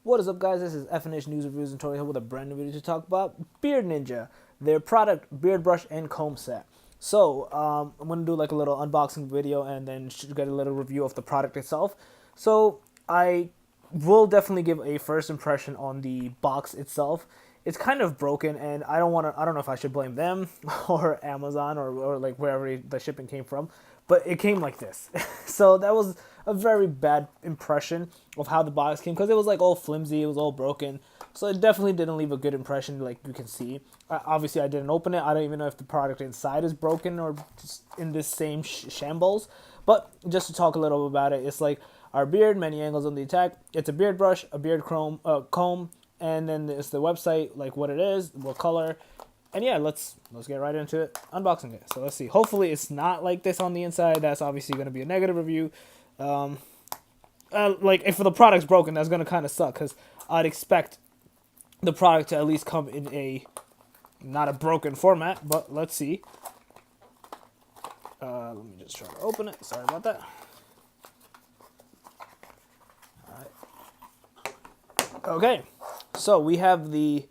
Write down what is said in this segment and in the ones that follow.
What is up, guys? This is FNH News Reviews and Tori here with a brand new video to talk about Beard Ninja, their product beard brush and comb set. So I'm gonna do like a little unboxing video and then get a little review of the product itself. So I will definitely give a first impression on the box itself. It's kind of broken, and I don't know if I should blame them or Amazon or like wherever the shipping came from, but it came like this. So that was a very bad impression of how the box came, because it was like all flimsy, it was all broken. So it definitely didn't leave a good impression, like you can see. Obviously, I didn't open it. I don't even know if the product inside is broken or just in this same shambles. But just to talk a little about it, it's like our beard, many angles on the attack. It's a beard brush, a beard comb, and then it's the website, like what it is, what color. And yeah, let's get right into it, unboxing it. So let's see. Hopefully it's not like this on the inside. That's obviously going to be a negative review. Like if the product's broken, that's going to kind of suck, because I'd expect the product to at least come in a not a broken format. But let's see. Let me just try to open it. Sorry about that. All right. Okay, so we have the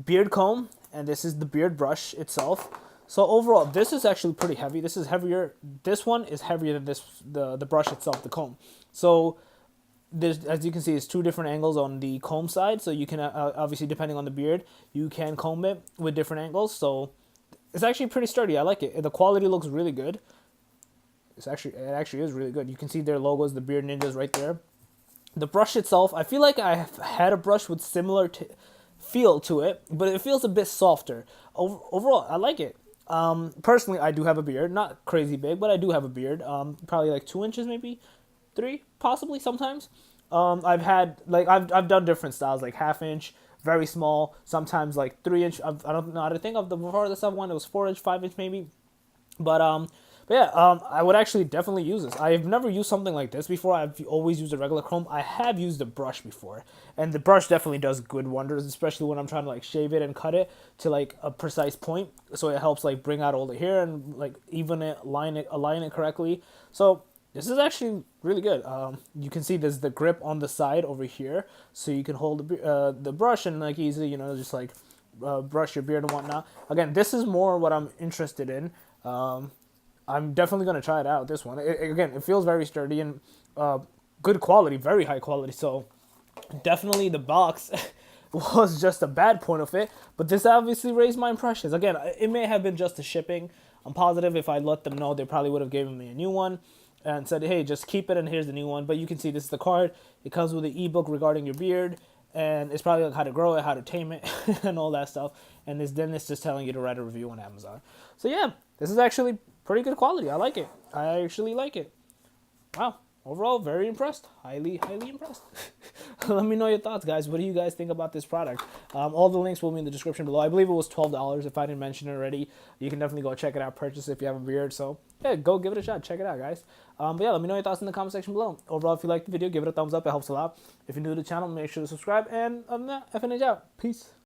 beard comb, and this is the beard brush itself. So overall, this is actually pretty heavy. This is heavier. This one is heavier than this, the brush itself, the comb. So there's, as you can see, it's two different angles on the comb side. So you can obviously, depending on the beard, you can comb it with different angles. So it's actually pretty sturdy. I like it. The quality looks really good. It actually is really good. You can see their logos, the Beard Ninjas, right there. The brush itself, I feel like I've had a brush with similar feel to it, but it feels a bit softer. Overall, I like it. Personally, I do have a beard, not crazy big, but I do have a beard. Probably like 2 inches, maybe 3, possibly sometimes. I've done different styles, like 1/2 inch, very small, sometimes like 3 inch. I don't know how to think of the farthest I've one. It was 4 inch, 5 inch maybe. But yeah, I would actually definitely use this. I've never used something like this before. I've always used a regular comb. I have used a brush before, and the brush definitely does good wonders, especially when I'm trying to like shave it and cut it to like a precise point. So it helps like bring out all the hair and like even it, align it correctly. So this is actually really good. You can see there's the grip on the side over here, so you can hold the brush and like easily, you know, just like brush your beard and whatnot. Again, this is more what I'm interested in. I'm definitely going to try it out, this one. Again, it feels very sturdy and good quality, very high quality. So definitely the box was just a bad point of it, but this obviously raised my impressions. Again, it may have been just the shipping. I'm positive if I let them know, they probably would have given me a new one and said, hey, just keep it and here's the new one. But you can see this is the card. It comes with the ebook regarding your beard, and it's probably like how to grow it, how to tame it, and all that stuff. And then it's just telling you to write a review on Amazon. So yeah, this is actually pretty good quality. I like it. I actually like it. Wow. Overall, very impressed. Highly impressed. Let me know your thoughts, guys. What do you guys think about this product? All the links will be in the description below. I believe it was $12 if I didn't mention it already. You can definitely go check it out, purchase it if you have a beard. So yeah, go give it a shot. Check it out, guys. But yeah, let me know your thoughts in the comment section below. Overall, if you liked the video, give it a thumbs up. It helps a lot. If you're new to the channel, make sure to subscribe. And other than that, FNH out. Peace.